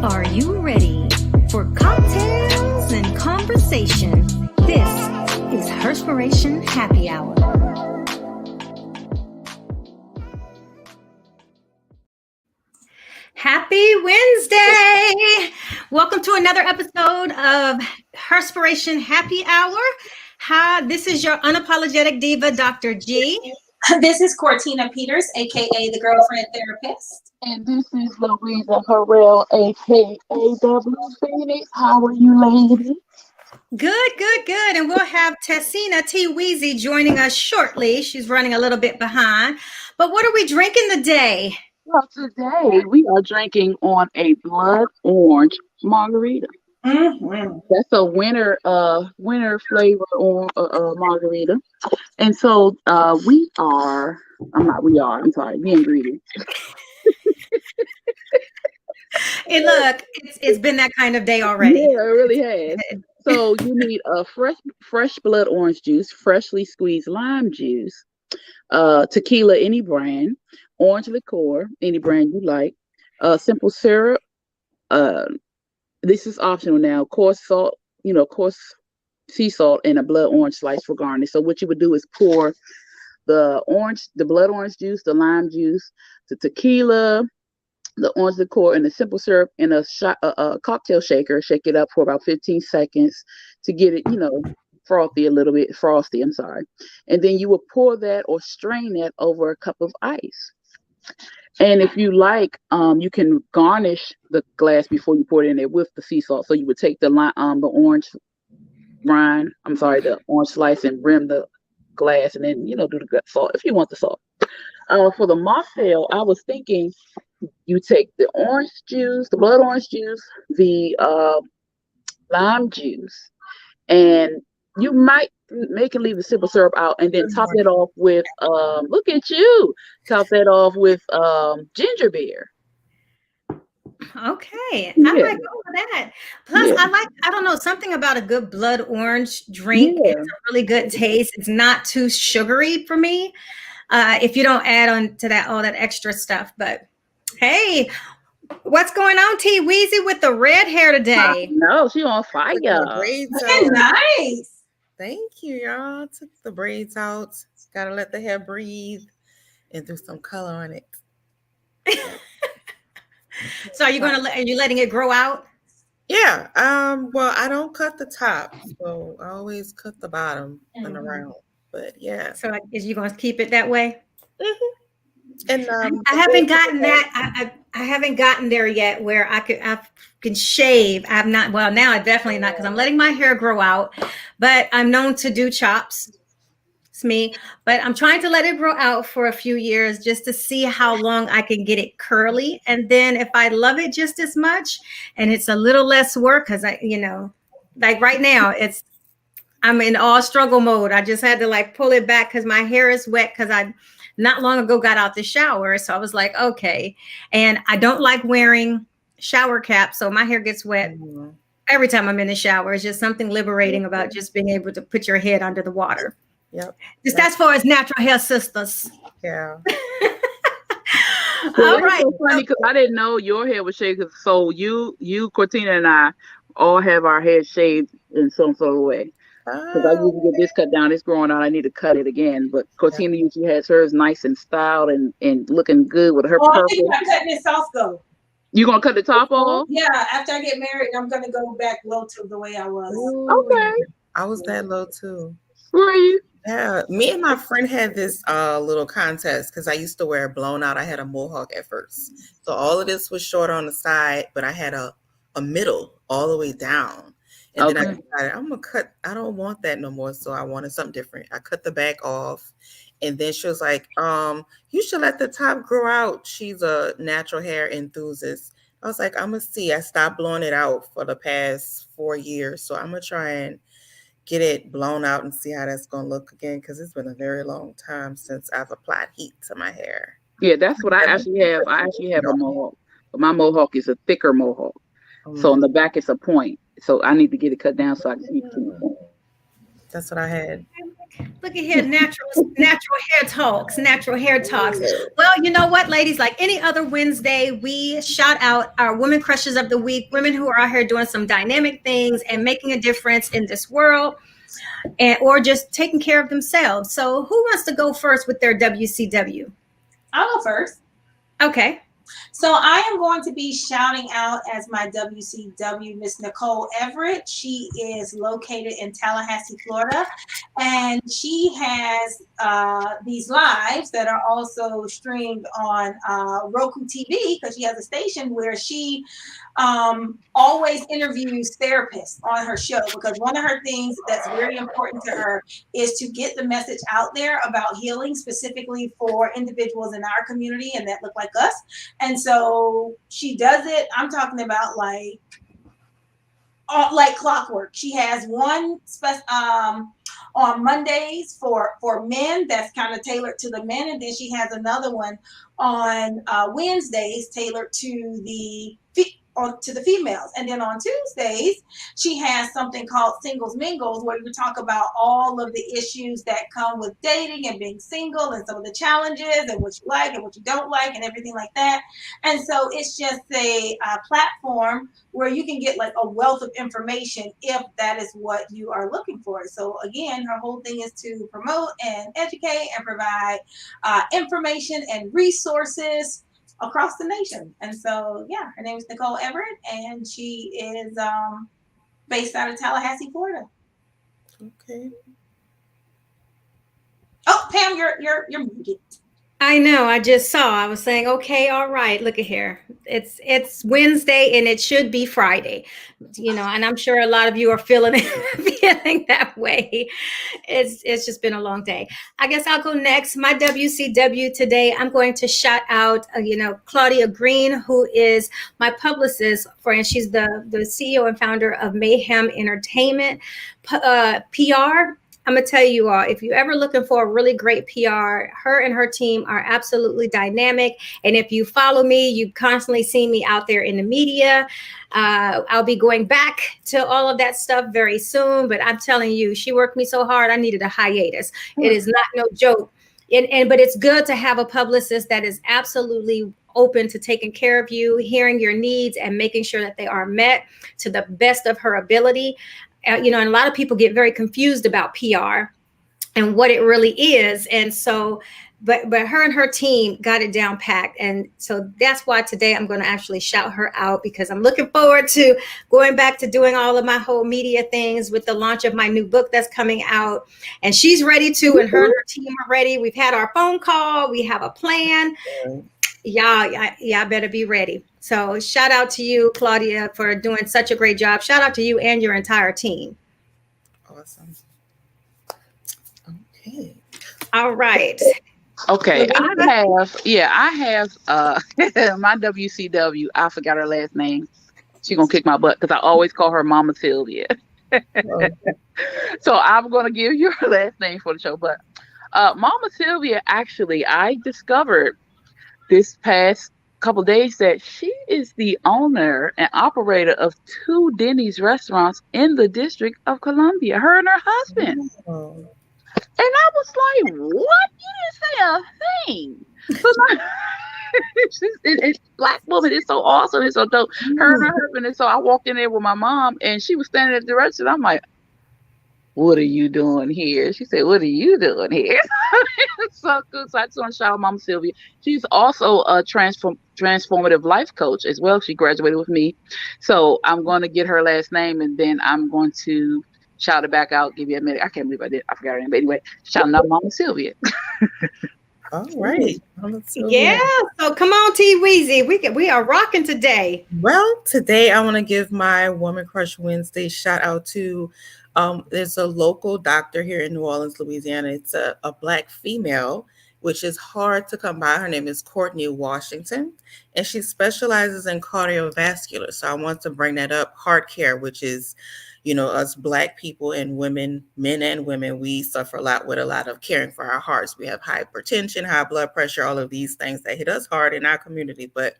Are you ready for cocktails and conversation? This is Herspiration Happy Hour. Happy Wednesday! Welcome to another episode of Herspiration Happy Hour. Hi, this is your unapologetic diva, Dr. G. This is Cortina Peters, aka the Girlfriend Therapist. And this is Louisa Harrell, aka W Phoenix. How are you, ladies? Good. And we'll have Tessina T. Weezy joining us shortly. She's running a little bit behind. But what are we drinking today? Well, today we are drinking on a blood orange margarita. Mm-hmm. That's a winter flavor on margarita. And so the ingredients. And look, it's been that kind of day already. Yeah, it really has. So you need a fresh blood orange juice, freshly squeezed lime juice, tequila, any brand, orange liqueur, any brand you like, simple syrup. This is optional now. Coarse salt, coarse sea salt, and a blood orange slice for garnish. So what you would do is pour the blood orange juice, the lime juice, the tequila, the orange liqueur, and the simple syrup in a cocktail shaker. Shake it up for about 15 seconds to get it, frothy, a little bit frosty. I'm sorry. And then you will pour that or strain that over a cup of ice. And if you like, you can garnish the glass before you pour it in there with the sea salt. So you would take the orange slice and rim the glass, and then do the salt if you want the salt. For the mocktail, I was thinking you take the orange juice, the blood orange juice, the lime juice, and you might make and leave the simple syrup out, and then top that off with look at you, top that off with ginger beer. Okay, yeah. I might go with that. Plus, yeah. I don't know, something about a good blood orange drink. Yeah. It's a really good taste. It's not too sugary for me. If you don't add on to that all that extra stuff. But hey, what's going on, T Weezy, with the red hair today? No, she on fire. Looking nice. Thank you, y'all. Took the braids out. Gotta let the hair breathe and threw some color on it. So are you letting it grow out? Yeah. Well, I don't cut the top, so I always cut the bottom and around. But yeah. So is you gonna keep it that way? Mm-hmm. And I haven't gotten that. I haven't gotten there yet where I can shave. I'm not. Well, now I definitely not, because I'm letting my hair grow out. But I'm known to do chops. It's me. But I'm trying to let it grow out for a few years just to see how long I can get it curly. And then if I love it just as much and it's a little less work, because like right now I'm in all struggle mode. I just had to pull it back because my hair is wet, because I not long ago got out the shower. So I was like, okay. And I don't like wearing shower caps, so my hair gets wet every time I'm in the shower. It's just something liberating about just being able to put your head under the water. Yep. Just as far as natural hair sisters. Yeah. All right. So funny, because I didn't know your hair was shaved. So you, Cortina, and I all have our hair shaved in some sort of way. Because I usually get this cut down, it's growing out. I need to cut it again. But Cortina usually has hers nice and styled and looking good with her purple. I think I'm cutting this off though. You gonna cut the top off? Yeah, after I get married, I'm gonna go back low to the way I was. Ooh, okay. I was that low too. Were you? Yeah. Me and my friend had this little contest because I used to wear blown out. I had a mohawk at first. So all of this was short on the side, but I had a middle all the way down. And then I decided I'm gonna cut. I don't want that no more. So I wanted something different. I cut the back off, and then she was like, "You should let the top grow out." She's a natural hair enthusiast. I was like, "I'm gonna see." I stopped blowing it out for the past 4 years, so I'm gonna try and get it blown out and see how that's gonna look again, because it's been a very long time since I've applied heat to my hair. Yeah, that's what I actually have. I actually have a mohawk, but my mohawk is a thicker mohawk. So in the back it's a point. So I need to get it cut down so I can keep it. That's what I had. Look at here, natural hair talks, natural hair talks. Well, you know what, ladies, like any other Wednesday, we shout out our women crushes of the week, women who are out here doing some dynamic things and making a difference in this world, and or just taking care of themselves. So who wants to go first with their WCW? I'll go first. Okay. So I am going to be shouting out as my WCW Miss Nicole Everett. She is located in Tallahassee, Florida, and she has these lives that are also streamed on Roku TV because she has a station where she always interviews therapists on her show, because one of her things that's very important to her is to get the message out there about healing, specifically for individuals in our community and that look like us. And so she does it. I'm talking about like clockwork. She has one on Mondays for men that's kind of tailored to the men, and then she has another one on Wednesdays tailored to the females. And then on Tuesdays, she has something called Singles Mingles, where you talk about all of the issues that come with dating and being single and some of the challenges and what you like and what you don't like and everything like that. And so it's just a platform where you can get like a wealth of information if that is what you are looking for. So again, her whole thing is to promote and educate and provide information and resources across the nation. And so, yeah, her name is Nicole Everett, and she is based out of Tallahassee, Florida. Okay. Oh, Pam, you're muted. I know. I just saw. I was saying, okay, all right. Look at here. It's Wednesday and it should be Friday, and I'm sure a lot of you are feeling that way. It's just been a long day. I guess I'll go next. My WCW today, I'm going to shout out, Claudia Green, who is my publicist and she's the CEO and founder of Mayhem Entertainment PR. I'm going to tell you all, if you're ever looking for a really great PR, her and her team are absolutely dynamic. And if you follow me, you constantly see me out there in the media. I'll be going back to all of that stuff very soon. But I'm telling you, she worked me so hard, I needed a hiatus. It is not no joke. But it's good to have a publicist that is absolutely open to taking care of you, hearing your needs, and making sure that they are met to the best of her ability. And a lot of people get very confused about PR and what it really is. And so, but her and her team got it down packed. And so that's why today I'm going to actually shout her out, because I'm looking forward to going back to doing all of my whole media things with the launch of my new book that's coming out. And she's ready to, and her and her team are ready. We've had our phone call. We have a plan. Y'all better be ready. So shout out to you, Claudia, for doing such a great job. Shout out to you and your entire team. Awesome. Okay. All right. Okay. I have my WCW. I forgot her last name. She's gonna kick my butt because I always call her Mama Sylvia. So I'm gonna give you her last name for the show. But Mama Sylvia, actually, I discovered this past couple days that she is the owner and operator of 2 Denny's restaurants in the District of Columbia, her and her husband. Oh. And I was like, what? You didn't say a thing. But Black woman is so awesome. It's so dope. Her and her husband. And so I walked in there with my mom, and she was standing at the register. I'm like, what are you doing here? She said, what are you doing here? So good. So I just want to shout out Mama Sylvia. She's also a transformative life coach as well. She graduated with me. So I'm going to get her last name, and then I'm going to shout it back out. Give you a minute. I can't believe I did. I forgot her name. But anyway, shouting out Mama Sylvia. All right. Yeah. So come on, T Weezy. We are rocking today. Well, today I want to give my Woman Crush Wednesday shout out to there's a local doctor here in New Orleans, Louisiana. It's a Black female, which is hard to come by. Her name is Courtney Washington, and she specializes in cardiovascular. So I want to bring that up. Heart care, which is, us Black people and women, men and women, we suffer a lot of caring for our hearts. We have hypertension, high blood pressure, all of these things that hit us hard in our community. But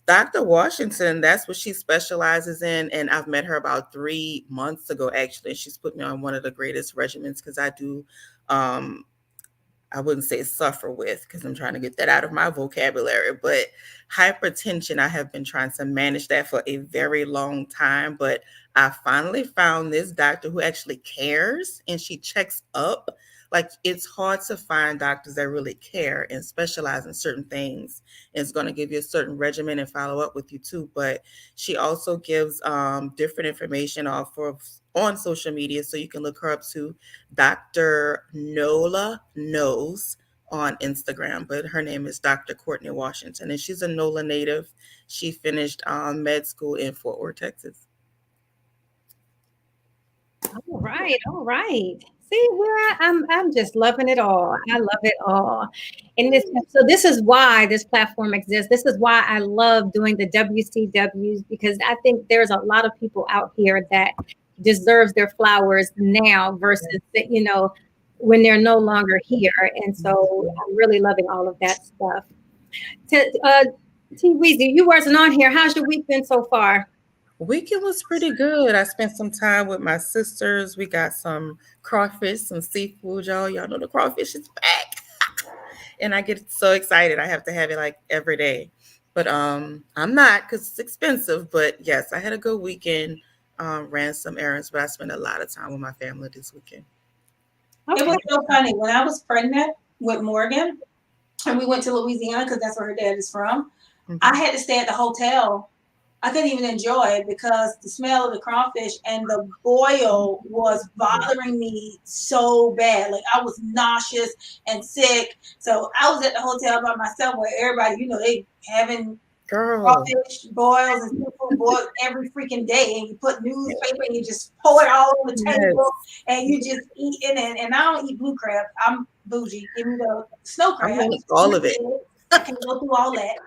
Dr. Washington, that's what she specializes in. And I've met her about 3 months ago, actually. She's put me on one of the greatest regimens because I do I wouldn't say suffer with, because I'm trying to get that out of my vocabulary, but hypertension, I have been trying to manage that for a very long time. But I finally found this doctor who actually cares, and she checks up. Like, it's hard to find doctors that really care and specialize in certain things. It's going to give you a certain regimen and follow up with you too. But she also gives different information on social media, so you can look her up too. Dr. Nola Knows on Instagram, but her name is Dr. Courtney Washington, and she's a NOLA native. She finished med school in Fort Worth, Texas. All right, all right. See, where I'm just loving it all. I love it all. And this is why this platform exists. This is why I love doing the WCWs, because I think there's a lot of people out here that deserves their flowers now versus when they're no longer here. And so I'm really loving all of that stuff. T Weezy, you wasn't on here. How's your week been so far? Weekend was pretty good. I spent some time with my sisters. We got some crawfish, some seafood, y'all. Y'all know the crawfish is back. And I get so excited. I have to have it like every day. But I'm not, because it's expensive. But yes, I had a good weekend. Ran some errands, but I spent a lot of time with my family this weekend. Okay. It was so funny. When I was pregnant with Morgan, and we went to Louisiana because that's where her dad is from, I had to stay at the hotel. I couldn't even enjoy it because the smell of the crawfish and the boil was bothering me so bad. Like, I was nauseous and sick. So I was at the hotel by myself where everybody, they having crawfish boils and seafood boils every freaking day. And you put newspaper and you just pour it all on the table and you just eat it. And I don't eat blue crab. I'm bougie. Give me the snow crab. I want all of it. I can go through all that.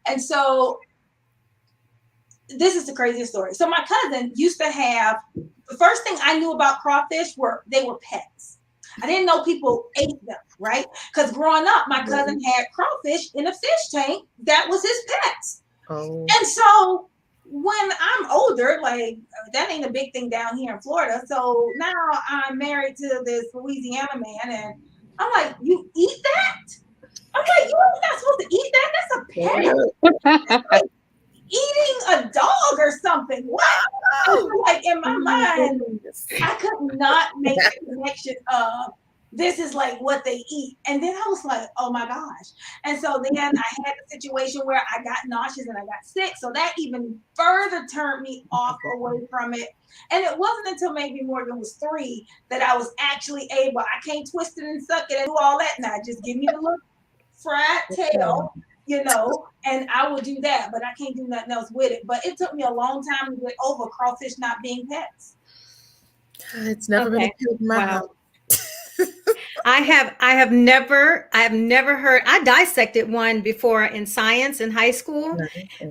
And so this is the craziest story. So my cousin used to have, the first thing I knew about crawfish they were pets. I didn't know people ate them, right? Because growing up, my cousin had crawfish in a fish tank. That was his pets. Oh. And so when I'm older, like, that ain't a big thing down here in Florida. So now I'm married to this Louisiana man, and I'm like, you eat that? I'm like, you're not supposed to eat that? That's a pet. Eating a dog or something. What? Like, in my mind, I could not make the connection of this is like what they eat. And then I was like, oh my gosh. And so then I had a situation where I got nauseous and I got sick. So that even further turned me off away from it. And it wasn't until maybe Morgan was 3 that I was actually able, I can't twist it and suck it and do all that. Now just give me the little fried tail, and I will do that, but I can't do nothing else with it. But it took me a long time to get over crawfish not being pets. It's never been a kid in my house. I have never heard. I dissected one before in science in high school,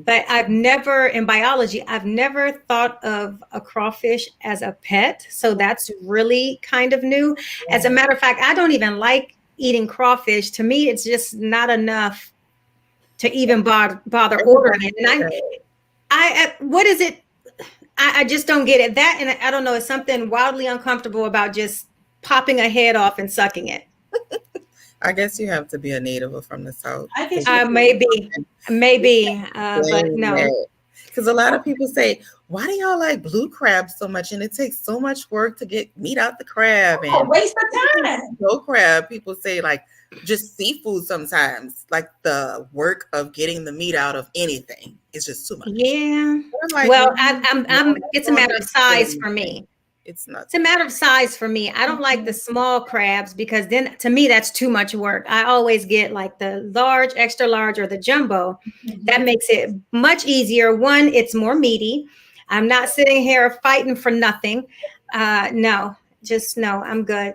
but I've never, in biology, I've never thought of a crawfish as a pet. So that's really kind of new. As a matter of fact, I don't even like eating crawfish. To me, it's just not enough to even bother ordering it. And I what is it? I just don't get it. That, and I don't know, it's something wildly uncomfortable about just popping a head off and sucking it. I guess you have to be a native or from the South. I guess maybe, but no. Because a lot of people say, why do y'all like blue crab so much? And it takes so much work to get meat out the crab. And waste of time. No crab. People say, like, just seafood sometimes, like the work of getting the meat out of anything is just too much. Yeah. Like, well, it's a matter of size for me. It's not. It's a matter of size for me. I don't like the small crabs because then to me that's too much work. I always get like the large, extra large, or the jumbo. That makes it much easier. One, it's more meaty. I'm not sitting here fighting for nothing. No, I'm good.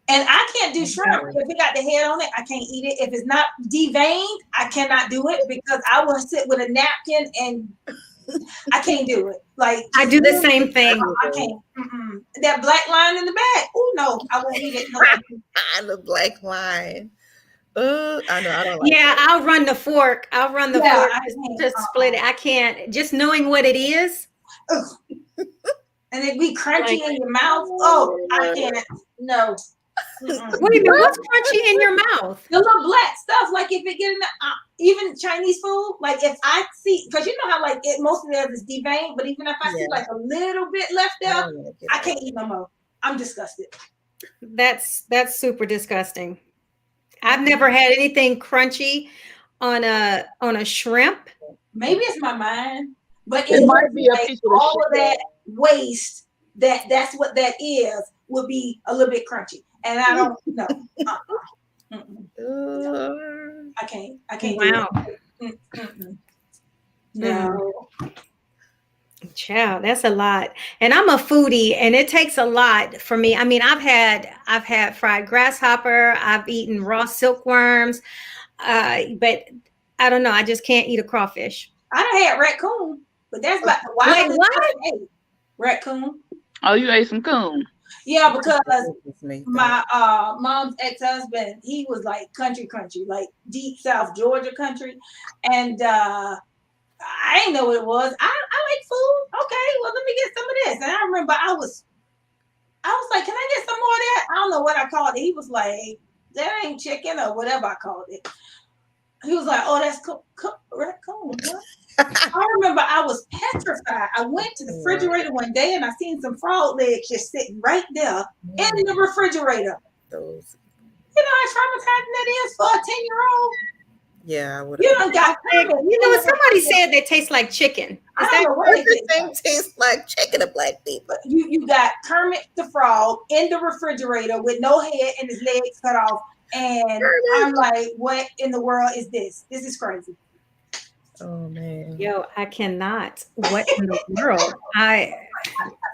And I can't do shrimp. If it got the head on it, I can't eat it. If it's not deveined, I cannot do it because I will sit with a napkin and I can't do it. Like, I do the same thing. I can't. That black line in the back. Oh no, I won't eat it. No. The black line. I know. I don't like. Yeah, I'll run the fork. Fork to split it. I can't. Just knowing what it is. And it be crunchy in your mouth. Oh, I can't. No. Mm-mm. Wait a minute, what's crunchy in your mouth? The little black stuff, like if it get in the, even Chinese food, like if I see, because you know how like it most of theirs is deveined, but even if I see like a little bit left there, I can't eat no more. I'm disgusted. That's super disgusting. I've never had anything crunchy on a shrimp. Maybe it's my mind, but It it's might be a like piece of the all of shell. that waste that's what that is would be a little bit crunchy, and I don't know. No. I can't Wow. do it. No. Child, that's a lot. And I'm a foodie and it takes a lot for me. I mean, I've had fried grasshopper, I've eaten raw silkworms, but I don't know, I just can't eat a crawfish. I done had raccoon, but that's about the wildest Wait, what? I ate. Raccoon. Oh, you ate some coon. Yeah, because my mom's ex-husband, he was like country, like deep South Georgia country. And I didn't know what it was. I like food. Okay, well, let me get some of this. And I remember I was like, can I get some more of that? I don't know what I called it. He was like, that ain't chicken or whatever I called it. He was like, oh, that's raccoon. I remember I was petrified. I went to the refrigerator one day and I seen some frog legs just sitting right there in the refrigerator. Those. You know how traumatizing that is for a 10-year-old? Yeah, I would. You done got You know, somebody said they taste like chicken. Is that Everything tastes like chicken to black people. You got Kermit the Frog in the refrigerator with no head and his legs cut off. And I'm like, what in the world is this? This is crazy. Oh man. Yo, I cannot. What in the world?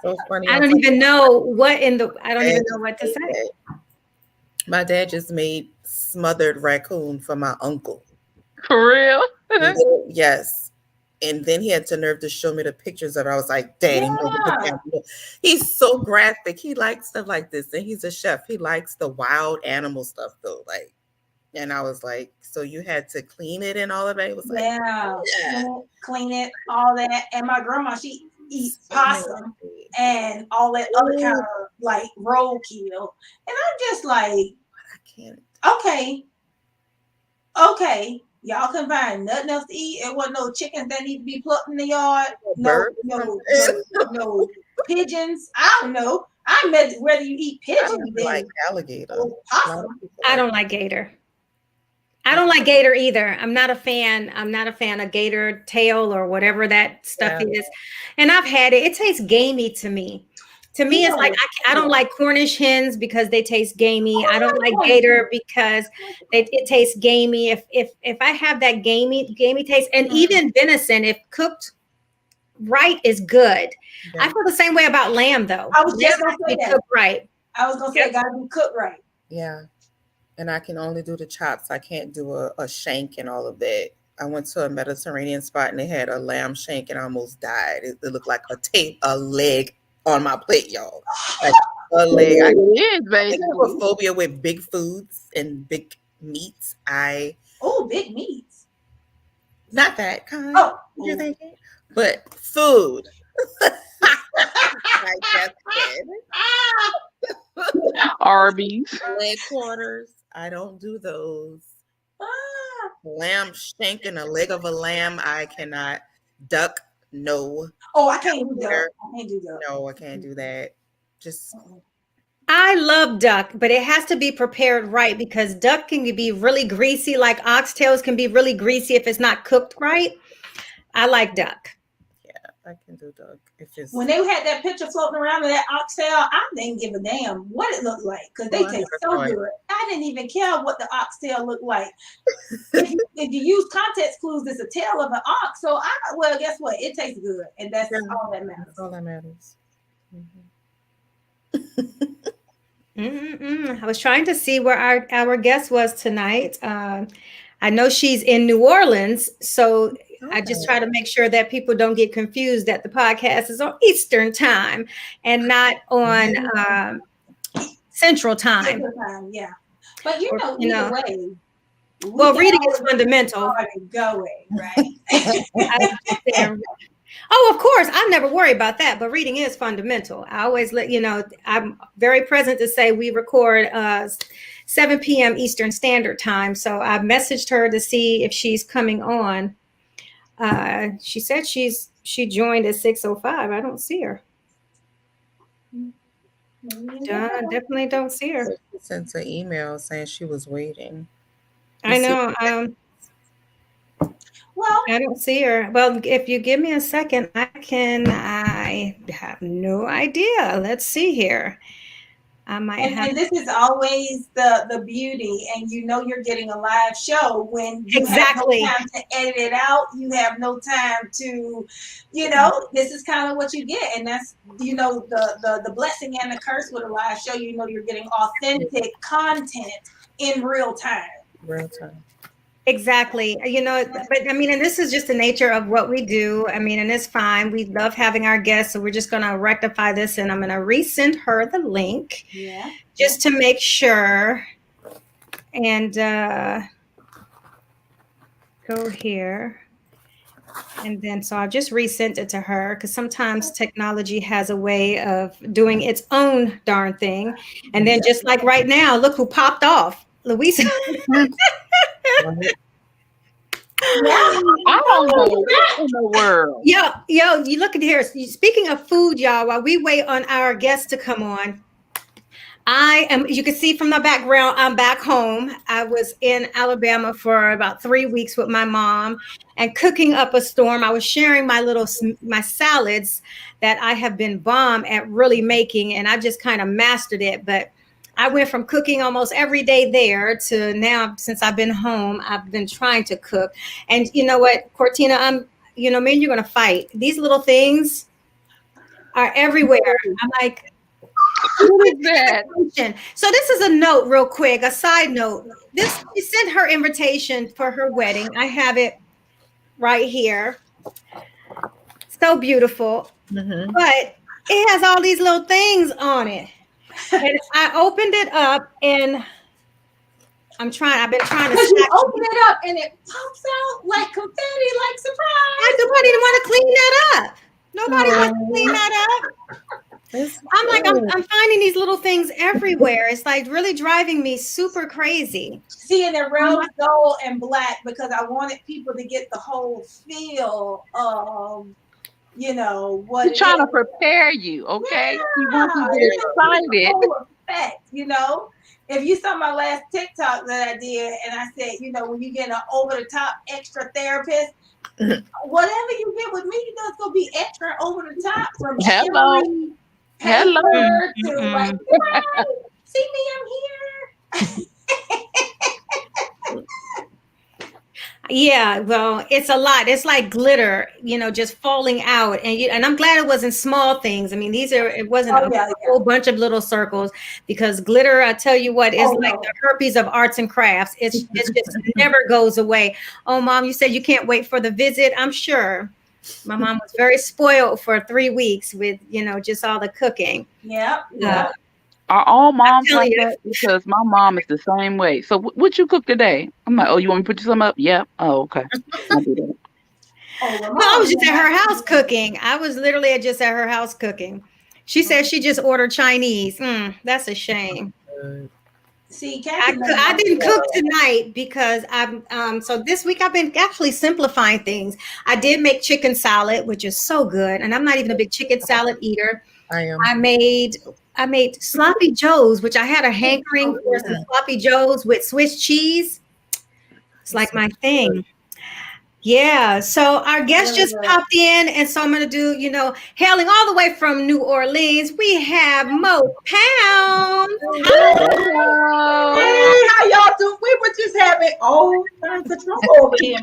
So funny. I don't even know what in the I don't even know what to say. My dad just made smothered raccoon for my uncle. For real? Yes. And then he had the nerve to show me the pictures of it. I was like, Daddy, he's so graphic. He likes stuff like this. And he's a chef. He likes the wild animal stuff though. Like, and I was like, so you had to clean it and all of that? It was like, Clean it, all that. And my grandma, she eats possum and all that other kind of like roadkill. And I'm just like, I can't. Okay. Y'all couldn't find nothing else to eat. It wasn't no chickens that need to be plucked in the yard. No pigeons. I don't know. I meant whether you eat pigeons. Like alligator. I don't like gator. I don't like gator either. I'm not a fan of gator tail or whatever that stuff is. And I've had it. It tastes gamey to me. To me, it's like I don't like Cornish hens because they taste gamey. I don't like gator because it tastes gamey. If I have that gamey taste, and even venison, if cooked right, is good. I feel the same way about lamb, though. I was just gonna say that. Cooked right. I was gonna say it gotta be cooked right. Yeah. And I can only do the chops. I can't do a shank and all of that. I went to a Mediterranean spot and they had a lamb shank and I almost died. It looked like a leg on my plate, y'all. Like a leg. I have a phobia with big foods and big meats. Big meats. Not that kind. You're thinking, but food. Like that's good. Arby's. Leg quarters. I don't do those. Lamb shank and a leg of a lamb. I cannot. Duck. No. Oh, I can't do that. No, I can't do that. I love duck, but it has to be prepared right because duck can be really greasy, like oxtails can be really greasy if it's not cooked right. I like duck. Yeah, I can do duck. When they had that picture floating around of that oxtail, I didn't give a damn what it looked like because they taste so good. I didn't even care what the oxtail looked like. If you use context clues, it's a tail of an ox. So guess what? It tastes good, and that's all that matters. That's all that matters. I was trying to see where our guest was tonight. I know she's in New Orleans, so I just try to make sure that people don't get confused that the podcast is on Eastern time and not on Central time. Yeah, but either way. Well, reading is fundamental. Going, right? Oh, of course. I never worry about that, but reading is fundamental. I always let you know, I'm very present to say we record 7 p.m. Eastern Standard Time. So I messaged her to see if she's coming on. She said she joined at 6:05. I don't see her. Definitely don't see her. She sent an email saying she was waiting. I know. Well, I don't see her. Well, if you give me a second, I have no idea. Let's see here. I might have. and this is always the beauty, and you know you're getting a live show when you Exactly. have no time to edit it out. You have no time to, you know, this is kind of what you get, and that's, you know, the blessing and the curse with a live show. You know, you're getting authentic content in real time. Real time. Exactly. You know, but I mean, and this is just the nature of what we do. I mean, and it's fine. We love having our guests. So we're just going to rectify this, and I'm going to resend her the link just to make sure. And go here. And then, so I've just resent it to her because sometimes technology has a way of doing its own darn thing. And then just like right now, look who popped off. Louisa. I don't know what in the world. Yo, you look at here. Speaking of food, y'all, while we wait on our guests to come on, I am, you can see from the background, I'm back home. I was in Alabama for about 3 weeks with my mom and cooking up a storm. I was sharing my salads that I have been bomb at really making, and I just kind of mastered it. But I went from cooking almost every day there to now, since I've been home, I've been trying to cook. And you know what, Cortina, me and you're going to fight. These little things are everywhere. I'm like, What is that? so this is a note real quick, a side note. She sent her invitation for her wedding. I have it right here. So beautiful. Mm-hmm. But it has all these little things on it. And I opened it up and I've been trying to Because you open it up and it pops out like confetti, like surprise. Nobody didn't want to clean that up. Nobody wants to clean that up. I'm like, I'm finding these little things everywhere. It's like really driving me super crazy. See, and they're rose gold and black because I wanted people to get the whole feel of, you know, what She's trying to prepare you, okay? She wants you to get excited. Full effect, you know. If you saw my last TikTok that I did, and I said, you know, when you get an over-the-top extra therapist, whatever you get with me, you know, it's gonna be extra over the top from Hello. to like, see me, I'm here. Yeah, well, it's a lot. It's like glitter, you know, just falling out. And I'm glad it wasn't small things. I mean, it wasn't a whole bunch of little circles, because glitter, I tell you what, is like the herpes of arts and crafts. It just never goes away. Oh, Mom, you said you can't wait for the visit. I'm sure. My mom was very spoiled for 3 weeks with, you know, just all the cooking. Yeah. Are all moms like that? Because my mom is the same way. So what you cook today? I'm like, oh, you want me to put you some up? Yep. Oh, okay. I'll do that. No, I was just at her house cooking. I was literally just at her house cooking. She said she just ordered Chinese. That's a shame. See, I didn't cook tonight because so this week I've been actually simplifying things. I did make chicken salad, which is so good, and I'm not even a big chicken salad eater. I am. I made sloppy joes, which I had a hankering for some sloppy joes with Swiss cheese. It's like my thing. Yeah, so our guest just popped in, and so I'm going to do, you know, hailing all the way from New Orleans, we have Mo Pound. Hello. Hey, how y'all doing? We were just having all kinds of trouble over here.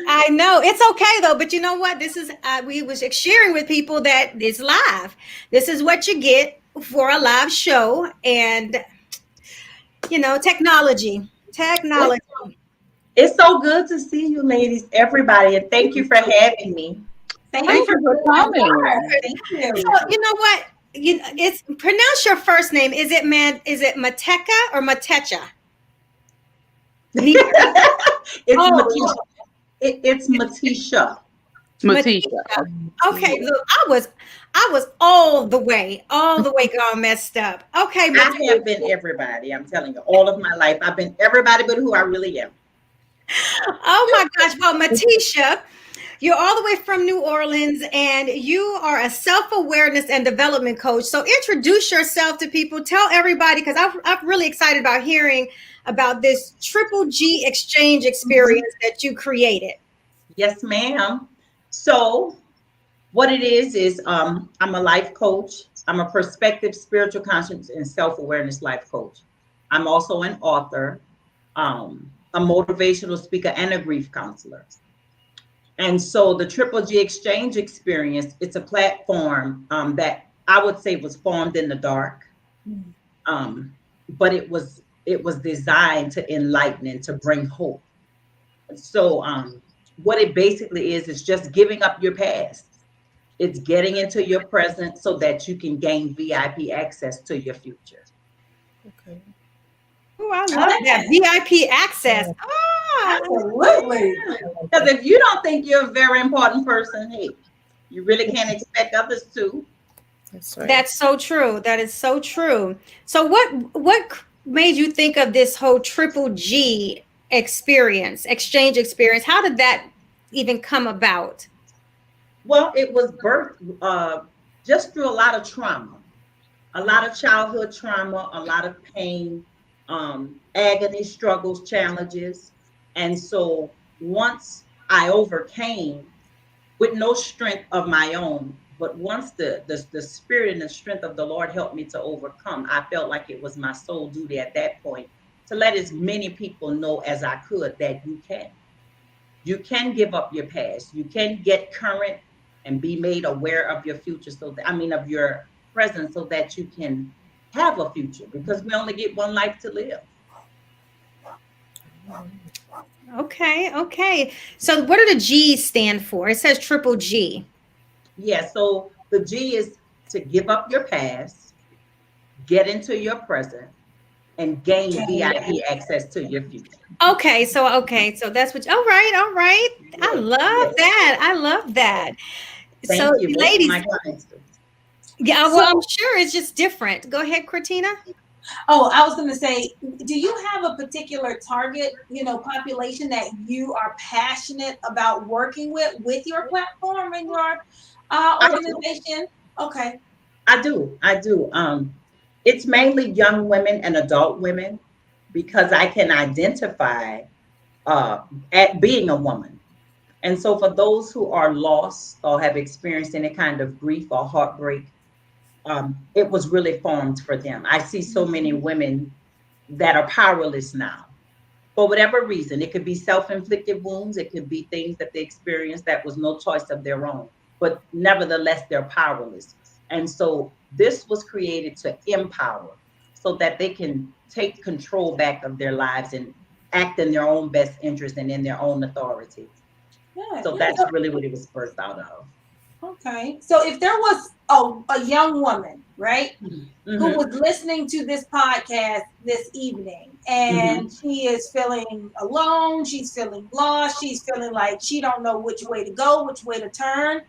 I know. It's okay, though, but you know what? This is, we was sharing with people that it's live. This is what you get for a live show, and, you know, technology. It's so good to see you ladies, everybody, and thank you for having me. Thank you for coming. Thank you. So, you know what? It's pronounce your first name. Is it Matecha or Matecha? It's Matecha. Matecha. Okay, look, I was all the way gone messed up. Okay, I have been everybody. I'm telling you, all of my life, I've been everybody but who I really am. oh my gosh. Well, Matecha, you're all the way from New Orleans and you are a self-awareness and development coach. So introduce yourself to people. Tell everybody, because I'm really excited about hearing about this triple G exchange experience that you created. Yes, ma'am. So what it is I'm a life coach. I'm a perspective, spiritual conscience, and self-awareness life coach. I'm also an author, a motivational speaker, and a grief counselor. And so the Triple G Exchange Experience, it's a platform that I would say was formed in the dark, but it was designed to enlighten and to bring hope. So what it basically is just giving up your past. It's getting into your present so that you can gain VIP access to your future. Okay. Oh, I love that VIP access. Ah, Absolutely. Because if you don't think you're a very important person, hey, you really can't expect others to. That's right. that's so true. That is so true. So what made you think of this whole triple G exchange experience? How did that even come about? Well, it was birthed just through a lot of trauma, a lot of childhood trauma, a lot of pain, agony, struggles, challenges. And so once I overcame with no strength of my own, but once the spirit and the strength of the Lord helped me to overcome, I felt like it was my sole duty at that point to let as many people know as I could that you can. You can give up your past. You can get current and be made aware of your future. So that, I mean, of your present, so that you can have a future, because we only get one life to live. Okay. So what do the G's stand for? It says triple G. Yeah. So the G is to give up your past, get into your present, and gain VIP access to your future. So that's what. All right. I Yes, love yes. that. I love that. So, Thank you. Most of ladies, my clients do. yeah. So, Well, I'm sure it's just different. Go ahead, Cortina. oh, I was going to say, do you have a particular target, population that you are passionate about working with your platform and your I do. organization? Okay. I do. It's mainly young women and adult women because I can identify uh, at being a woman. And so for those who are lost or have experienced any kind of grief or heartbreak, it was really formed for them. I see so many women that are powerless now for whatever reason. It could be self-inflicted wounds. It could be things that they experienced that was no choice of their own, but nevertheless, they're powerless. And so this was created to empower so that they can take control back of their lives and act in their own best interest and in their own authority. Yeah. So that's really what it was birthed out of. Okay. So if there was a young woman, right, who Mm-hmm. was listening to this podcast this evening Mm-hmm. and she is feeling alone, she's feeling lost, she's feeling like she don't know which way to go, which way to turn,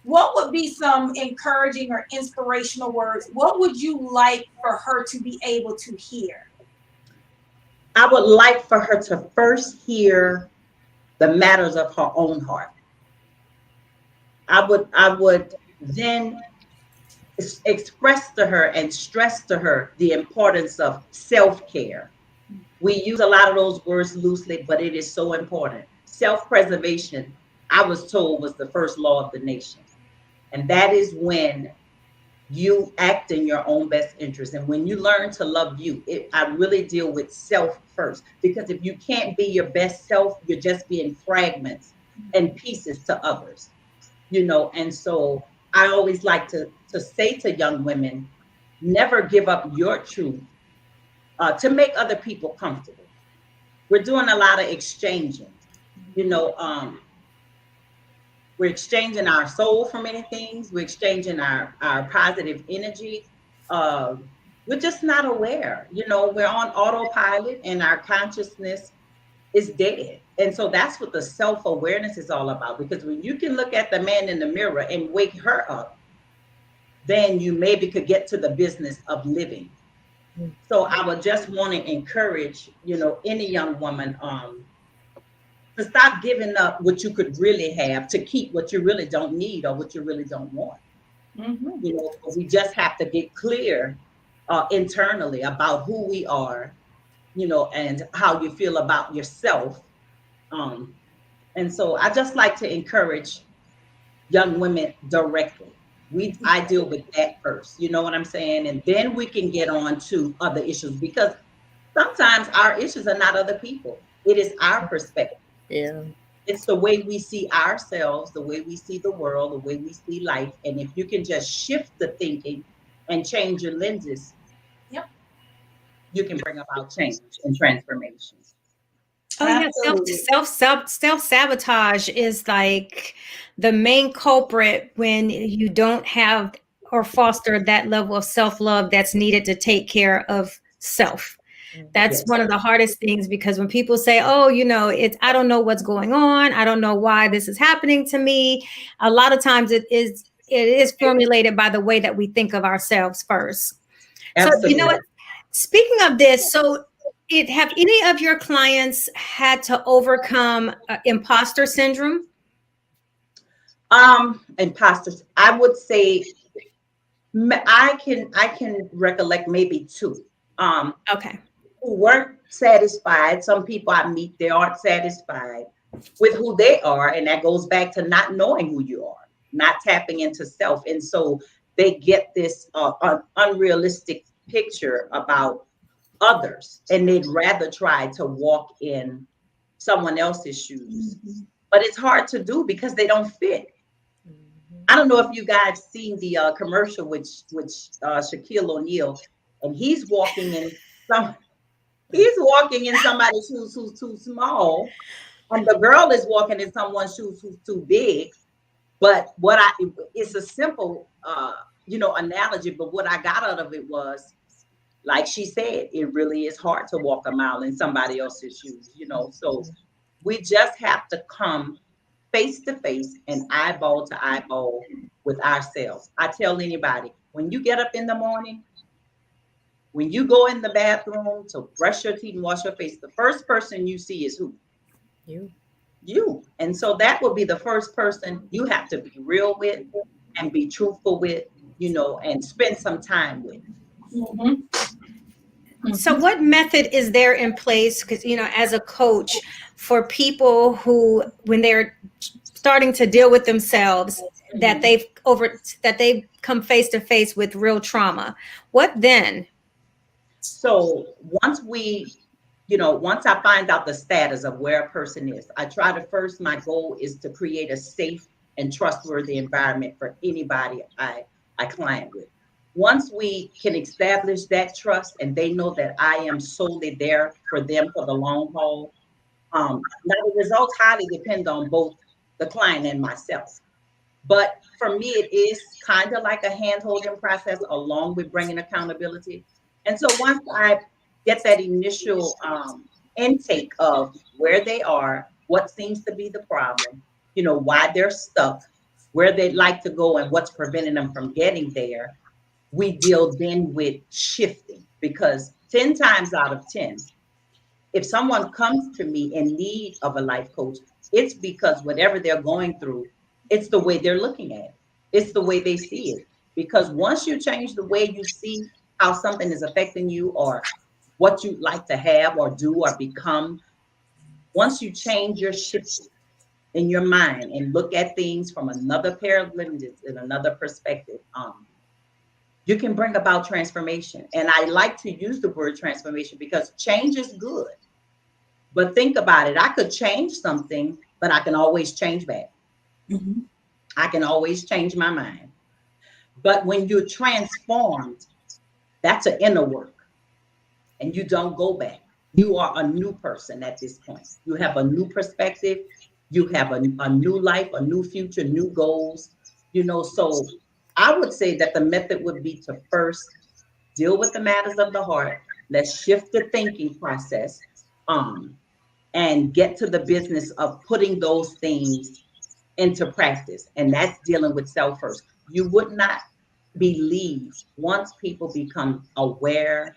what would be some encouraging or inspirational words? What would you like for her to be able to hear? I would like for her to first hear the matters of her own heart. I would then express to her and stress to her the importance of self-care. We use a lot of those words loosely, but it is so important. Self-preservation, I was told, was the first law of the nation. And that is when you act in your own best interest. And when you learn to love you, I really deal with self first. Because if you can't be your best self, you're just being fragments and pieces to others, And so I always like to say to young women, never give up your truth to make other people comfortable. We're doing a lot of exchanging, you know. We're exchanging our soul for many things. We're exchanging our positive energy. Uh, we're just not aware. We're on autopilot and our consciousness is dead. And so that's what the self-awareness is all about. Because when you can look at the man in the mirror and wake her up, then you maybe could get to the business of living. So I would just want to encourage, any young woman to stop giving up what you could really have to keep what you really don't need or what you really don't want. Mhm. We just have to get clear internally about who we are, and how you feel about yourself. Um, and so I just like to encourage young women directly. I deal with that first, you know what I'm saying? And then we can get on to other issues, because sometimes our issues are not other people. It is our perspective. Yeah. It's the way we see ourselves, the way we see the world, the way we see life. And if you can just shift the thinking and change your lenses, Yep. you can bring about change and transformation. Oh yeah, Absolutely. self sabotage is like the main culprit when you don't have or foster that level of self love that's needed to take care of self. That's Yes. one of the hardest things, because when people say, "Oh, it's I don't know what's going on. I don't know why this is happening to me." A lot of times it is formulated by the way that we think of ourselves first. So, Absolutely. speaking of this, so have any of your clients had to overcome imposter syndrome? Imposters. I would say I can recollect maybe two. Um, Okay. who weren't satisfied. Some people I meet, they aren't satisfied with who they are. And that goes back to not knowing who you are, not tapping into self. And so they get this unrealistic picture about others, and they'd rather try to walk in someone else's shoes. Mhm. But it's hard to do because they don't fit. I don't know if you guys seen the commercial with Shaquille O'Neal, and some he's walking in somebody's shoes who's too small, and the girl is walking in someone's shoes who's too big. But it's a simple, analogy. But what I got out of it was, like she said, it really is hard to walk a mile in somebody else's shoes. So we just have to come face to face and eyeball to eyeball with ourselves. I tell anybody, when you get up in the morning, when you go in the bathroom to brush your teeth and wash your face, the first person you see is who? You. You. And so that will be the first person you have to be real with and be truthful with, and spend some time with. Mhm. So, what method is there in place? Because, as a coach, for people who, when they're starting to deal with themselves, that Mhm. they've come face to face with real trauma, what then? So once I find out the status of where a person is, I try to first, my goal is to create a safe and trustworthy environment for anybody I client with. Once we can establish that trust and they know that I am solely there for them for the long haul, now the results highly depend on both the client and myself. But for me, it is kind of like a hand holding process along with bringing accountability. And so once I get that initial intake of where they are, what seems to be the problem, why they're stuck, where they'd like to go, and what's preventing them from getting there, we deal then with shifting. Because 10 times out of 10, if someone comes to me in need of a life coach, it's because whatever they're going through, it's the way they're looking at it. It's the way they see it. Because once you change the way you see how something is affecting you, or what you'd like to have or do or become, once you change your shift in your mind and look at things from another pair of lenses and another perspective, you can bring about transformation. And I like to use the word transformation because change is good. But think about it. I could change something, but I can always change back. Mhm. I can always change my mind. But when you're transformed, that's an inner work, and you don't go back. You are a new person at this point. You have a new perspective. You have a new life, a new future, new goals. So I would say that the method would be to first deal with the matters of the heart. Let's shift the thinking process. Um, and get to the business of putting those things into practice. And that's dealing with self first. You would not believe, once people become aware,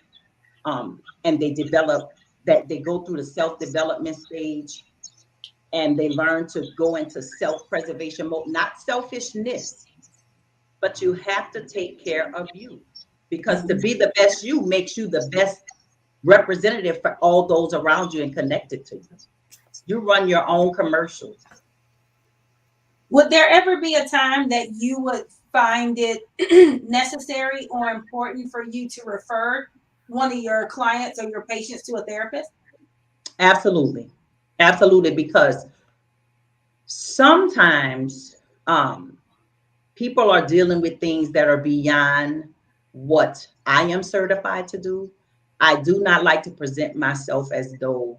and they develop, that they go through the self-development stage, and they learn to go into self-preservation mode, not selfishness, but you have to take care of you, because to be the best you makes you the best representative for all those around you and connected to you. You run your own commercials. Would there ever be a time that you would find it necessary or important for you to refer one of your clients or your patients to a therapist? Absolutely. Absolutely. Because sometimes people are dealing with things that are beyond what I am certified to do. I do not like to present myself as though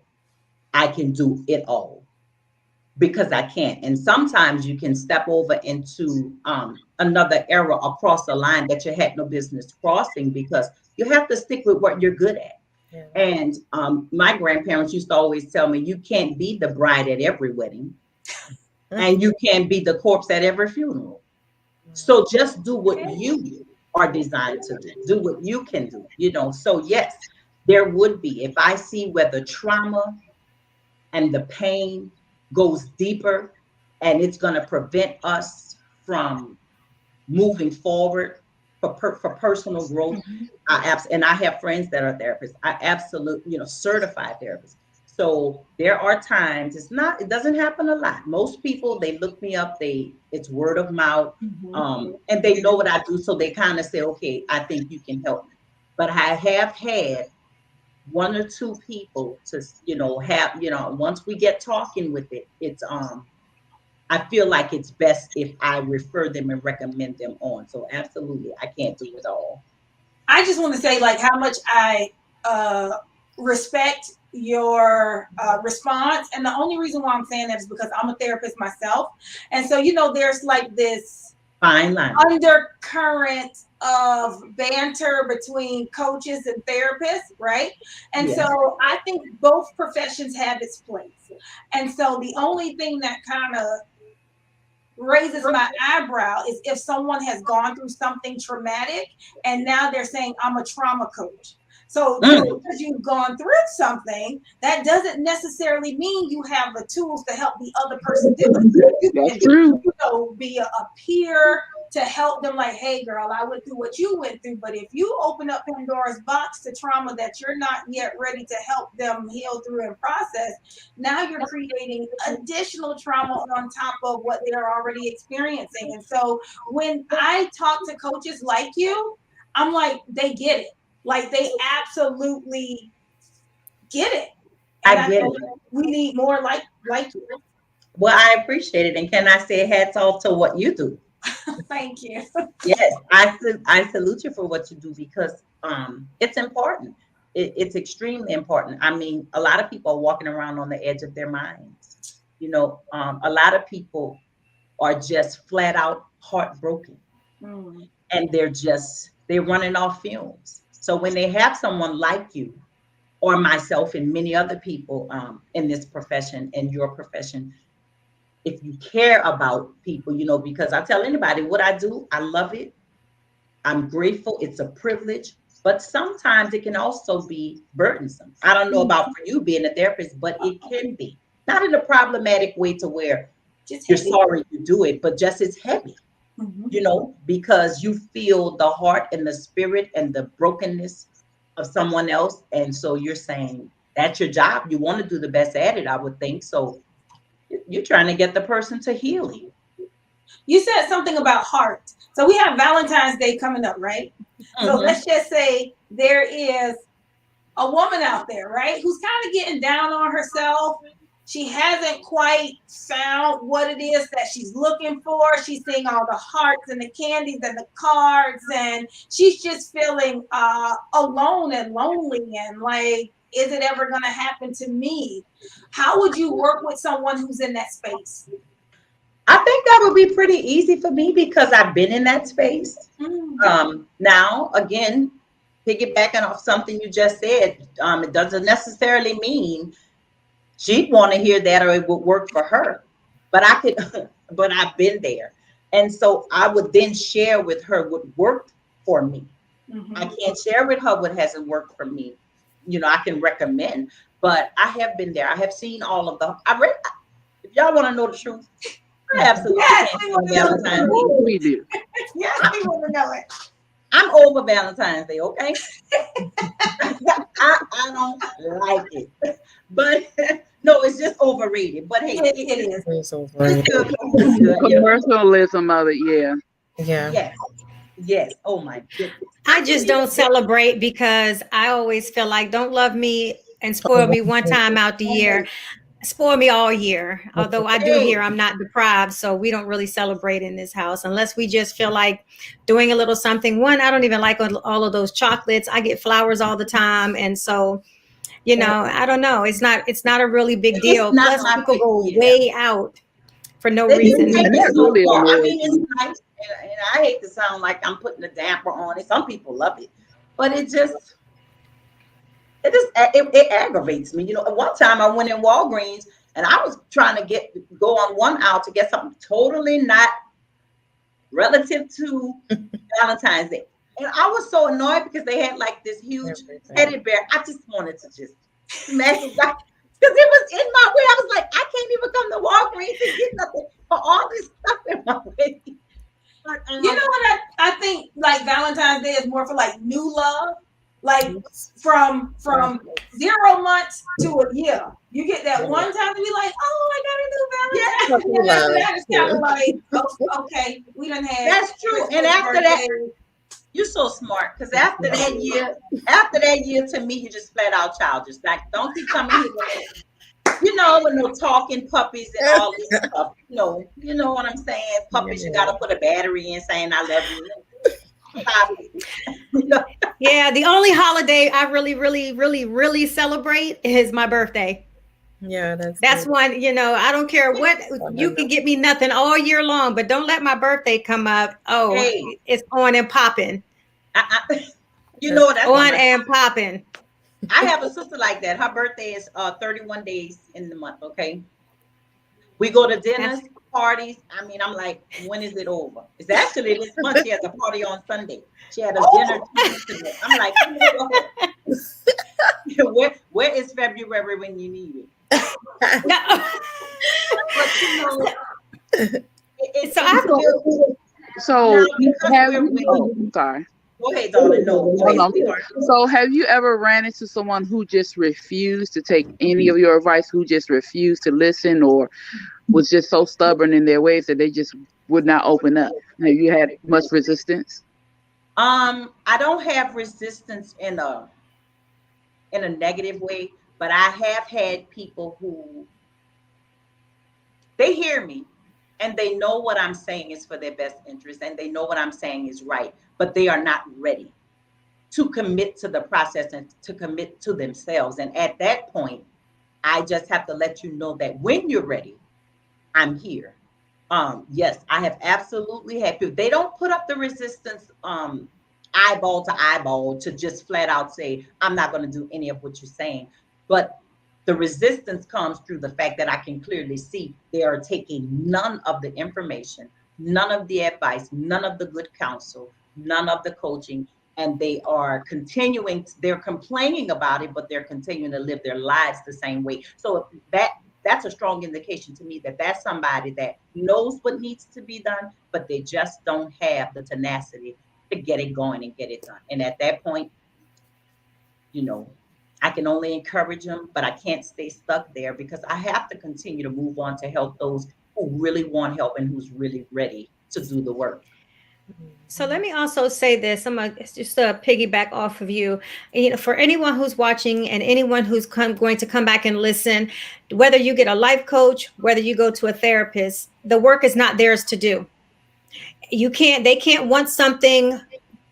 I can do it all, because I can't. And sometimes you can step over into another era across the line that you had no business crossing, because you have to stick with what you're good at. Yeah. And my grandparents used to always tell me, you can't be the bride at every wedding, and you can't be the corpse at every funeral. So just do what you are designed to do. Do what you can do, you know. So yes, there would be, if I see where the trauma and the pain goes deeper, and it's going to prevent us from moving forward for personal growth. And I have friends that are therapists. I absolutely, you know, certified therapists. So there are times, it doesn't happen a lot. Most people, they look me up, it's word of mouth, and they know what I do. So they kind of say, okay, I think you can help me. But I have had one or two people to, you know, have, you know, once we get talking with it, it's I feel like it's best if I refer them and recommend them on. So absolutely, I can't do it all. I just want to say, like, how much I respect your response. And the only reason why I'm saying that is because I'm a therapist myself. And so, you know, there's like this Fine line. undercurrent of banter between coaches and therapists, right? And Yeah. so I think both professions have its place. And so the only thing that kind of raises my eyebrow is if someone has gone through something traumatic and now they're saying, I'm a trauma coach. So just because you've gone through something, that doesn't necessarily mean you have the tools to help the other person do it. You can, That's true. you know, be a peer to help them, like, hey girl, I went through what you went through. But if you open up Pandora's box to trauma that you're not yet ready to help them heal through and process, now you're creating additional trauma on top of what they're already experiencing. And so when I talk to coaches like you, I'm like, they get it. Like, they absolutely get it. And I get it. we need more like you. Well, I appreciate it. And can I say hats off to what you do? Thank you. Yes, I salute you for what you do, because it's important. It's extremely important. I mean, a lot of people are walking around on the edge of their minds. You know, a lot of people are just flat out heartbroken, and they're running off fumes. So when they have someone like you or myself and many other people in this profession and your profession, if you care about people, you know, because I tell anybody what I do, I love it. I'm grateful. It's a privilege, but sometimes it can also be burdensome. I don't know about for you being a therapist, but it can be, not in a problematic way to where Just you're heavy. sorry you do it, but just it's heavy, you know, because you feel the heart and the spirit and the brokenness of someone else. And so you're saying that's your job. You want to do the best at it, I would think. So you're trying to get the person to healing. You said something about heart. So we have Valentine's Day coming up, right? So let's just say there is a woman out there, right, who's kind of getting down on herself. She hasn't quite found what it is that she's looking for. She's seeing all the hearts and the candies and the cards, and she's just feeling alone and lonely and like, is it ever going to happen to me? How would you work with someone who's in that space? I think that would be pretty easy for me because I've been in that space. Now, again, piggybacking off something you just said, it doesn't necessarily mean She'd want to hear that, or it would work for her. But I could, but I've been there. And so I would then share with her what worked for me. I can't share with her what hasn't worked for me. You know, I can recommend, but I have been there. I have seen all of the, I read, if y'all want to know the truth, I absolutely Yes, can't we stand want to know the Valentine's truth. Day. We do. Yes, we want to know it. I'm over Valentine's Day, okay? I don't like it. But no, it's just overrated. But hey, It is. It's so it's funny. good. It's good. Yeah. Commercialism of it, yeah. Yeah. Yes. Yes. Oh my goodness. I just don't celebrate because I always feel like don't love me and spoil me one time out the year. Spoil me all year. Although I do hear I'm not deprived, so we don't really celebrate in this house unless we just feel like doing a little something. One, I don't even like all of those chocolates. I get flowers all the time, and so you know, I don't know. It's not a really big It's deal. not Plus, my people go thing either. way out for no They didn't reason. take And it that so really far. I annoys mean, it's me. nice, and I hate to sound like I'm putting a damper on it. Some people love it, but it aggravates me. You know, at one time I went in Walgreens and I was trying to go on one aisle to get something totally not relative to Valentine's Day. And I was so annoyed because they had like this huge teddy bear. I just wanted to just smack it back because it was in my way. I was like, I can't even come to Walgreens to get nothing for all this stuff in my way. But, You know what I think like Valentine's Day is more for like new love. Like from 0 months to a year. You get that one time to be like, oh, I got a new Valentine's. Yeah. And after that, it's kind of like, oh, okay, we done had. that's true. And after that, you're so smart because after that year, to me, you just flat out childish. Like, don't keep coming here with no talking puppies and all this stuff. You know what I'm saying? Puppies, you gotta put a battery in saying I love you. Stop it. Yeah, the only holiday I really, really, really, really celebrate is my birthday. Yeah, That's good. one, I don't care what, you can get me nothing all year long, but don't let my birthday come up. Oh, Hey. it's on and popping. You know that's On and popping. I have a sister like that. Her birthday is 31 days in the month. Okay, we go to dinners, parties. I mean, I'm like, when is it over? It's actually this month. She has a party on Sunday. She had a dinner 2 weeks ago. I'm like, where is February when you need it? But So have we're you, sorry. Go ahead, darling. No. So have you ever ran into someone who just refused to take any of your advice, who just refused to listen, or was just so stubborn in their ways that they just would not open up? Have you had much resistance? I don't have resistance in a negative way, but I have had people who they hear me and they know what I'm saying is for their best interest and they know what I'm saying is right, but they are not ready to commit to the process and to commit to themselves. And at that point, I just have to let you know that when you're ready, I'm here. Yes, I have absolutely had people. They don't put up the resistance eyeball to eyeball to just flat out say, I'm not going to do any of what you're saying. But the resistance comes through the fact that I can clearly see they are taking none of the information, none of the advice, none of the good counsel, none of the coaching, and they are they're complaining about it, but they're continuing to live their lives the same way. So that's a strong indication to me that that's somebody that knows what needs to be done, but they just don't have the tenacity to get it going and get it done. And at that point, I can only encourage them, but I can't stay stuck there because I have to continue to move on to help those who really want help and who's really ready to do the work. So let me also say this. I'm just a piggyback off of you. For anyone who's watching and anyone who's going to come back and listen, whether you get a life coach, whether you go to a therapist, the work is not theirs to do. They can't want something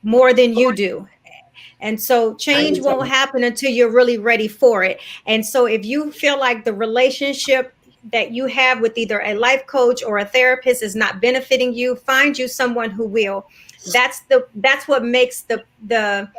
more than you do. And so change won't happen until you're really ready for it. And so if you feel like the relationship that you have with either a life coach or a therapist is not benefiting you, find you someone who will. That's what makes the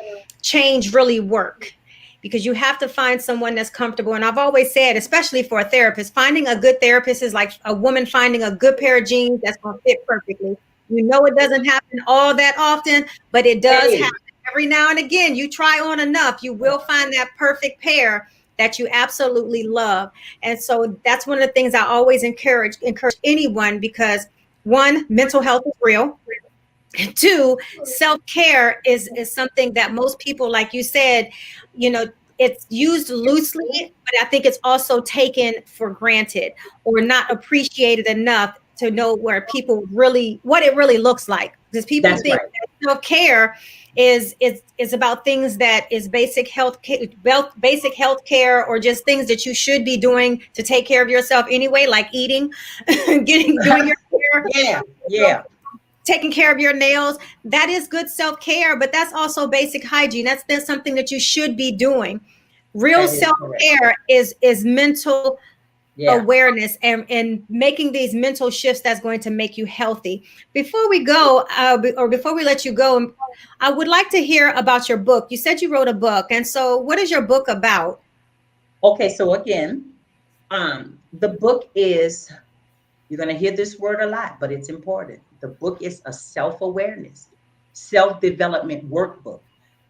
change really work. because you have to find someone that's comfortable. And I've always said, especially for a therapist, finding a good therapist is like a woman finding a good pair of jeans that's going to fit perfectly. You know, it doesn't happen all that often, but it does happen every now and again. You try on enough, you will find that perfect pair that you absolutely love. And so that's one of the things I always encourage anyone, because one, mental health is real. And two, self-care is something that most people, like you said, you know, it's used loosely, but I think it's also taken for granted or not appreciated enough to know where people really, what it really looks like. Because people That's think right. that self-care is about things that is basic health care, or just things that you should be doing to take care of yourself anyway, like eating, doing your hair, Yeah. taking care of your nails. That is good self-care, but that's also basic hygiene. That's something that you should be doing. Real That is self-care is mental Yeah. awareness and making these mental shifts that's going to make you healthy. Before we go, or before we let you go, I would like to hear about your book. You said you wrote a book, and so what is your book about? Okay, so again, the book is, you're going to hear this word a lot, but it's important. The book is a self-awareness, self-development workbook.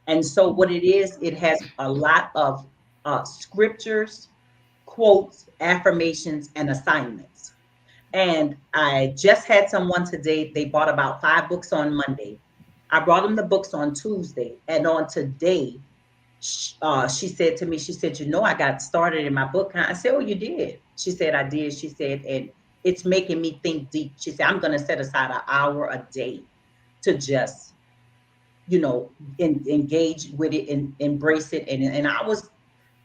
And so what it is, it has a lot of scriptures, quotes, affirmations, and assignments. And I just had someone today, they bought about 5 books on Monday. I brought them the books on Tuesday. And on today, she said to me, she said, you know, I got started in my book. I said, oh, you did? She said, I did. She said, and it's making me think deep. She said, I'm going to set aside an hour a day to just, you know, engage with it and embrace it. And I was,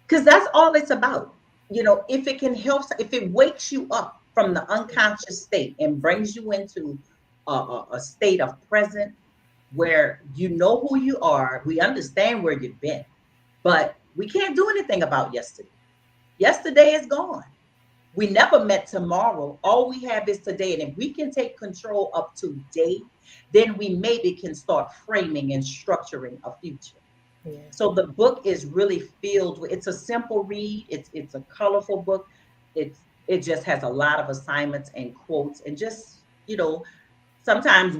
because that's all it's about. You know, if it can help, if it wakes you up from the unconscious state and brings you into a state of present where you know who you are, we understand where you've been, but we can't do anything about yesterday. Yesterday is gone. We never met tomorrow. All we have is today. And if we can take control of today, then we maybe can start framing and structuring a future. Yeah. So the book is really filled with, it's a simple read. It's a colorful book. It just has a lot of assignments and quotes, and just, you know, sometimes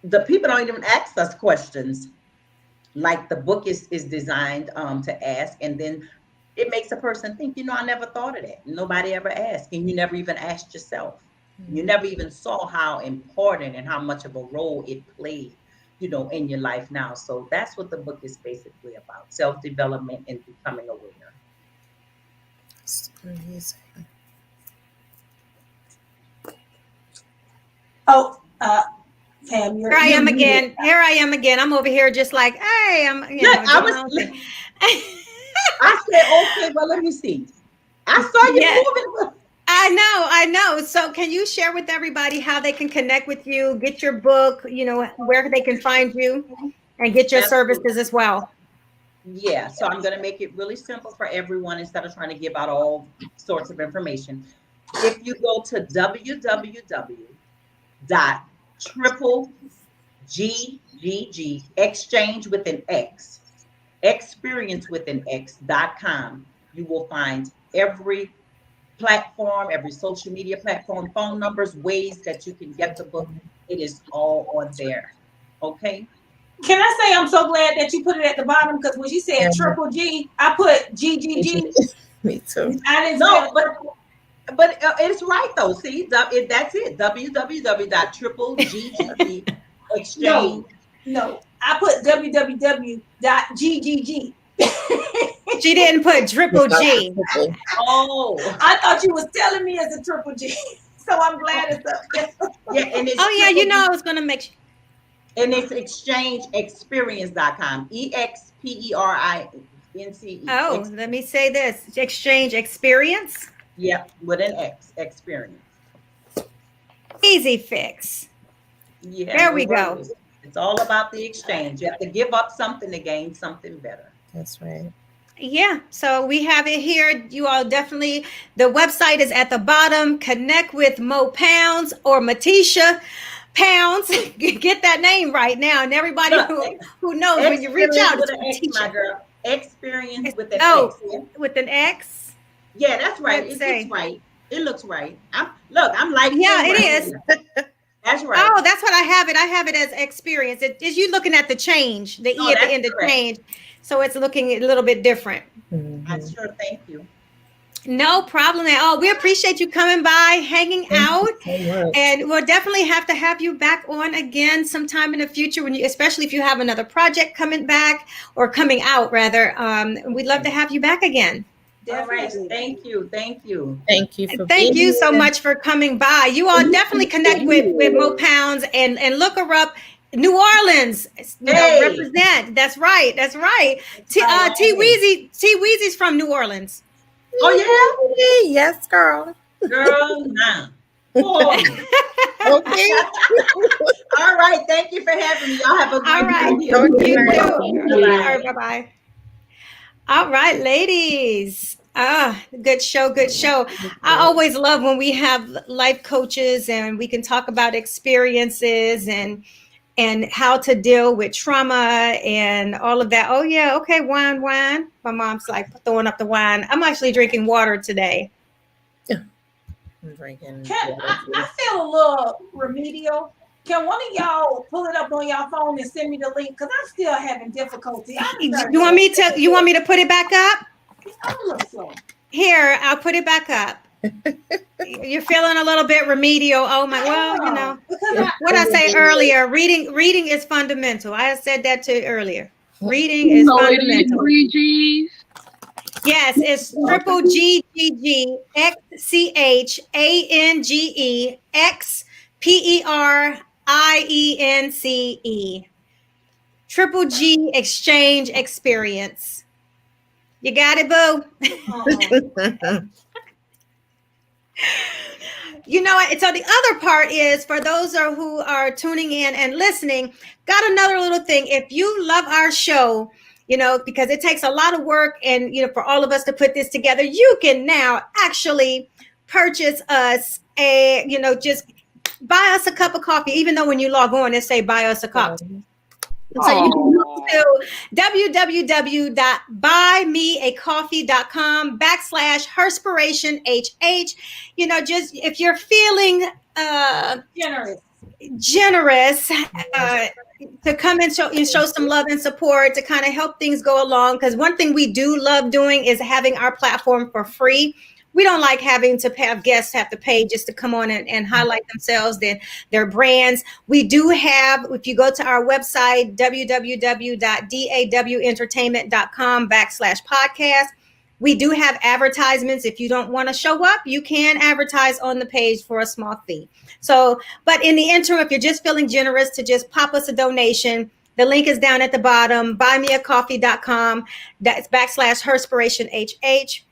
the people don't even ask us questions like the book is designed to ask, and then it makes a person think, you know, I never thought of that. Nobody ever asked, and you never even asked yourself. You never even saw how important and how much of a role it played, you know, in your life now. So that's what the book is basically about: self-development and becoming aware. It's amazing. Oh, Pam, Here I am again. Here I am again. I'm over here just like, hey, I'm, you know, Look, I doing my own was, thing. I said, okay, well, let me see. I saw you Yeah. moving. I know. So can you share with everybody how they can connect with you, get your book, you know, where they can find you and get your Absolutely. services as well? Yeah, so I'm going to make it really simple for everyone instead of trying to give out all sorts of information. If you go to www.G Xchange with an X, experience with an X.com, you will find every platform, every social media platform, phone numbers, ways that you can get the book. It is all on there. Okay. Can I say I'm so glad that you put it at the bottom, because when you said Yeah. triple G, I put GGG. Me too. I didn't No, spell triple. but it's right though. See, that's it. www.GGXchange. No, I put www.ggg. She didn't put triple G. Oh, I thought you was telling me it's a triple G. So I'm glad it's up there. yeah, and it's Oh yeah, you know, triple G, I was gonna make sure. and it's exchangexperience.com. EXPERINCE. Oh, let me say this: Xchange Xperience. Yeah, with an X, experience. Easy fix. Yeah, There no we go. worries. It's all about the exchange. You have to give up something to gain something better. That's right. Yeah, so we have it here. You all definitely, the website is at the bottom. Connect with Mo Pounds or Matecha Pounds. Get that name right now. And everybody who knows when you reach Experience out, with it's an X, my Matecha. girl. Xperience with an Oh, X. Yeah, with an X. yeah, that's right. Let's It see. looks right. It looks right. I'm like Yeah, you it right is. here. That's right. Oh, that's what I have it. I have it as experience. It is you looking at the change, the Oh, E at the that's end of correct. change. So it's looking a little bit different. I Mhm. sure thank you. No problem at all. We appreciate you coming by, hanging Thank out, you so much. and we'll definitely have to have you back on again sometime in the future when you, especially if you have another project coming back or coming out rather. We'd love to have you back again. All right. Definitely. Thank you. Thank you. Thank you for Thank being you so here. much for coming by. You all definitely connect with Mo Pounds and look her up. New Orleans, Hey. represent. That's right. That's right. T Weezy's from New Orleans. Oh Yes, girl. yeah, girl, now. Oh. Okay. All right. Thank you for having me. Y'all have a All great right. day. You too. Bye-bye. All right, bye-bye. All right, ladies. Good show, good show. I always love when we have life coaches and we can talk about experiences and how to deal with trauma and all of that. Oh yeah, okay, wine. My mom's like throwing up the wine. I'm actually drinking water today. I'm drinking. I feel a little remedial. Can one of y'all pull it up on your phone and send me the link? Because I'm still having difficulty. You want me to put it back up? I don't look slow. Here, I'll put it back up. You're feeling a little bit remedial. Oh my, well, Because what I say earlier, reading is fundamental. I said that to you earlier. Reading is So it is fundamental. 3 G's. Yes, it's triple G G G X C H A N G E X Perience. Triple G Xchange Xperience. You got it, boo? You know what? So the other part is for those who are tuning in and listening, got another little thing. If you love our show, because it takes a lot of work and, for all of us to put this together, you can now actually purchase us just buy us a cup of coffee, even though when you log on, it say buy us a cup. So you can go to www.buymeacoffee.com/Herspiration HH. Just if you're feeling generous to come and show some love and support to kind of help things go along. Because one thing we do love doing is having our platform for free. We don't like having to have guests have to pay just to come on and highlight themselves, their brands. We do have, if you go to our website, www.dawentertainment.com/podcast, we do have advertisements. If you don't want to show up, you can advertise on the page for a small fee. So, but in the interim, if you're just feeling generous to just pop us a donation, the link is down at the bottom, buymeacoffee.com, that's /Herspiration HH.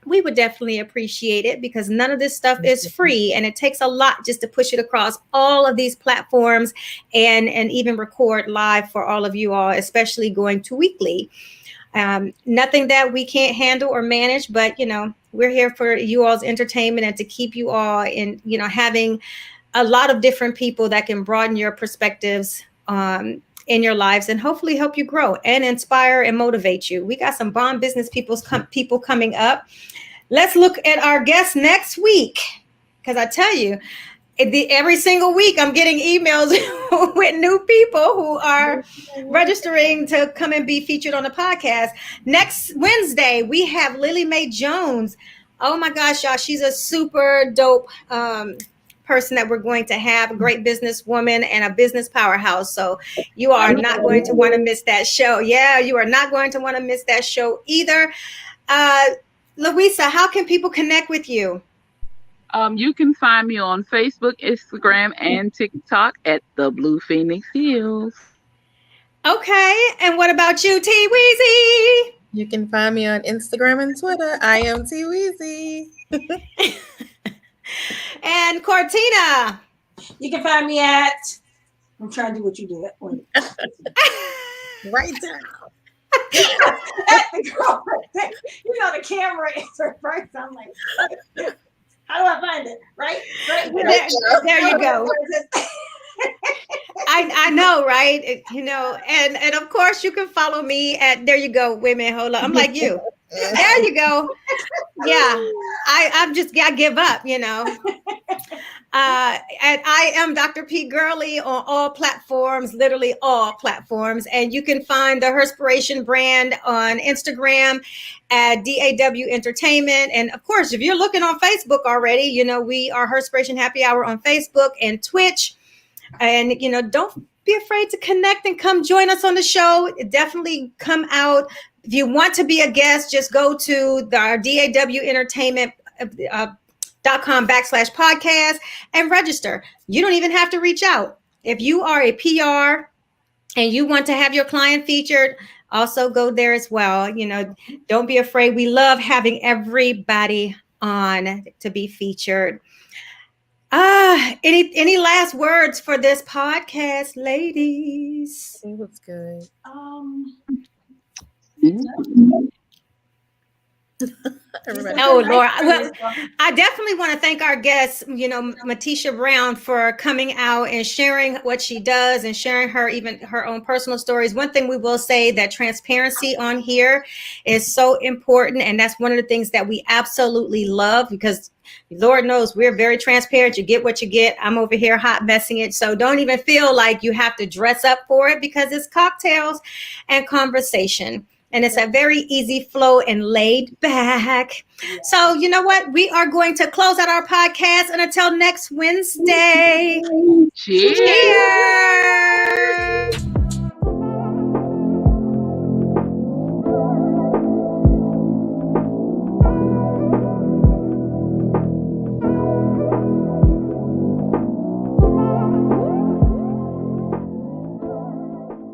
We would definitely appreciate it because none of this stuff is free and it takes a lot just to push it across all of these platforms and even record live for all of you all, especially going to weekly. Nothing that we can't handle or manage, but we're here for you all's entertainment and to keep you all in, having a lot of different people that can broaden your perspectives in your lives and hopefully help you grow and inspire and motivate you. We got some bomb business people coming up. Let's look at our guests next week, because I tell you, every single week I'm getting emails with new people who are registering to come and be featured on the podcast. Next Wednesday, we have Lily Mae Jones. Oh my gosh, y'all, she's a super dope person that we're going to have, a great businesswoman and a business powerhouse. So you are not going to want to miss that show. Yeah, you are not going to want to miss that show either. Louisa, how can people connect with you? You can find me on Facebook, Instagram, and TikTok at the Blue Phoenix Hills. Okay, and what about you, T Weezy? You can find me on Instagram and Twitter. I am T Weezy. And Cortina. You can find me at. I'm trying to do what you did. Right down. At the girl, the camera is reversed. I'm like, how do I find it? Right? There you go. I know, right? And of course you can follow me at, there you go. Wait a minute, hold on. I'm like you. There you go. Yeah. I give up, And I am Dr. P. Gurley on all platforms, literally all platforms. And you can find the Herspiration brand on Instagram at DAW Entertainment. And of course, if you're looking on Facebook already, we are Herspiration Happy Hour on Facebook and Twitch. And, don't be afraid to connect and come join us on the show. Definitely come out. If you want to be a guest, just go to our DAW Entertainment .com/podcast and register. You don't even have to reach out. If you are a PR and you want to have your client featured, also go there as well. Don't be afraid. We love having everybody on to be featured. Any last words for this podcast, ladies? It was good. Oh, Laura. Well, I definitely want to thank our guest, Matecha Brown, for coming out and sharing what she does and sharing her own personal stories. One thing we will say, that transparency on here is so important. And that's one of the things that we absolutely love, because Lord knows we're very transparent. You get what you get. I'm over here hot messing it. So don't even feel like you have to dress up for it, because it's cocktails and conversation. And it's a very easy flow and laid back. Yeah. So you know what? We are going to close out our podcast. And until next Wednesday. Cheers.